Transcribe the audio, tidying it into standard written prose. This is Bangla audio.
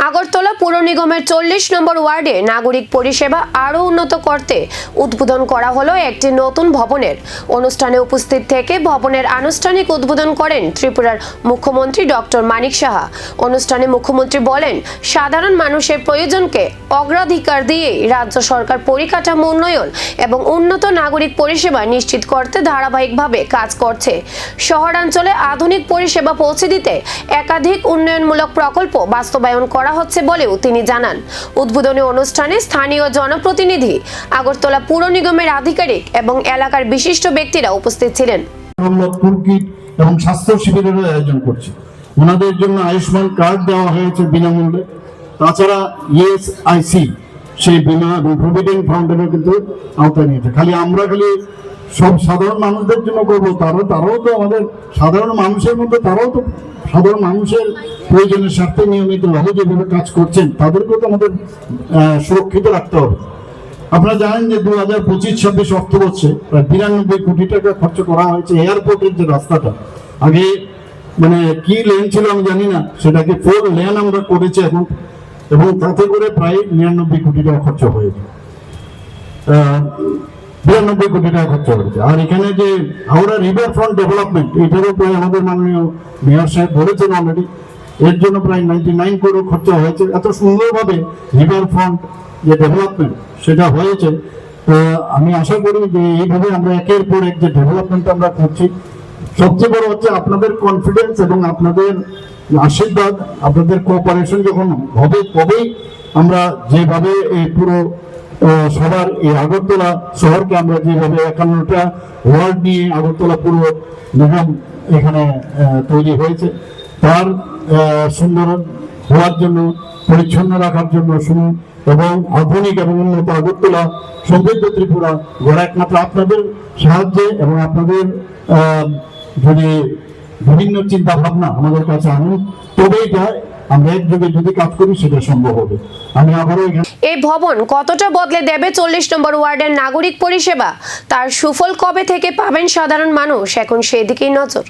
আগরতলা পুর নিগমের 40 নম্বর ওয়ার্ডে নাগরিক পরিষেবা আরও উন্নত করতে উদ্বোধন করা হলো একটি নতুন ভবনের। অনুষ্ঠানে উপস্থিত থেকে ভবনের আনুষ্ঠানিক উদ্বোধন করেন ত্রিপুরার মুখ্যমন্ত্রী ডক্টর মানিক সাহা। অনুষ্ঠানে মুখ্যমন্ত্রী বলেন, সাধারণ মানুষের প্রয়োজনকে অগ্রাধিকার দিয়ে রাজ্য সরকার পরিকাঠামো উন্নয়ন এবং উন্নত নাগরিক পরিষেবা নিশ্চিত করতে ধারাবাহিকভাবে কাজ করছে। শহরাঞ্চলে আধুনিক পরিষেবা পৌঁছে দিতে একাধিক উন্নয়নমূলক প্রকল্প বাস্তবায়ন করা হচ্ছে বলেও তিনি জানান। উদ্বোধনী অনুষ্ঠানে স্থানীয় জনপ্রতিনিধি, আগরতলা পুর নিগমের আধিকারিক এবং এলাকার বিশিষ্ট ব্যক্তিরা উপস্থিত ছিলেন। এবং স্বাস্থ্য শিবিরের আয়োজন করছে। ওনাদের জন্য আয়ুষ্মান কার্ড দেওয়া হয়েছে বিনামূল্যে। তাছাড়া ইএসআইসি সেই বিমা এবং প্রভিডেন্ট ফান্ডেরও কিন্তু আওতায় নিয়েছে। খালি সব সাধারণ মানুষদের জন্য করবো, তারাও তো আমাদের সাধারণ মানুষের মধ্যে, তারাও তো সাধারণ মানুষের প্রয়োজনের স্বার্থে নিয়মিতভাবে যেভাবে কাজ করছেন তাদেরকেও তো আমাদের সুরক্ষিত রাখতে হবে। আপনারা জানেন যে 2025-26 অর্থবর্ষে প্রায় 92 কোটি টাকা খরচ করা হয়েছে এয়ারপোর্টের যে রাস্তাটা। আগে কি লেন ছিল আমি জানি না, সেটাকে 4 লেন আমরা করেছি এখন, এবং তাতে করে প্রায় 99 কোটি টাকা খরচ হয়েছে। 92 কোটি টাকা খরচ হয়েছে। আর এখানে যে হাওড়া রিভার ফ্রন্ট ডেভেলপমেন্ট, এটারও প্রায় আমাদের মাননীয় মেয়র সাহেব বলেছেন অলরেডি, এর জন্য প্রায় 99 কোটি খরচ হয়েছে। এত সুন্দরভাবে রিভার ফ্রন্ট যে ডেভেলপমেন্ট সেটা হয়েছে। তো আমি আশা করি যে এইভাবে আমরা একের পর এক যে ডেভেলপমেন্ট আমরা করছি, সবচেয়ে বড় হচ্ছে আপনাদের কনফিডেন্স এবং আপনাদের আশীর্বাদ, আপনাদের কোঅপারেশন যখন হবে তবেই আমরা যেভাবে এই পুরো সবার এই আগরতলা শহরকে আমরা যেভাবে 51টা ওয়ার্ড নিয়ে আগরতলা পুরো নিগম এখানে তৈরি হয়েছে, তার সুন্দর হওয়ার জন্য, পরিচ্ছন্ন রাখার জন্য এবং আধুনিক এবং উন্নত আগরতলা সমৃদ্ধ ত্রিপুরা গড়া একমাত্র আপনাদের সাহায্যে এবং আপনাদের যদি বিভিন্ন চিন্তা ভাবনা আমাদের কাছে আনুন, তবেই আমরা একযোগে যদি কাজ করি সেটা সম্ভব হবে। আমি আবারও এই ভবন কতটা বদলে দেবে 40 নম্বর ওয়ার্ডের নাগরিক পরিষেবা, তার সুফল কবে থেকে পাবেন সাধারণ মানুষ, এখন সেই দিকেই নজর।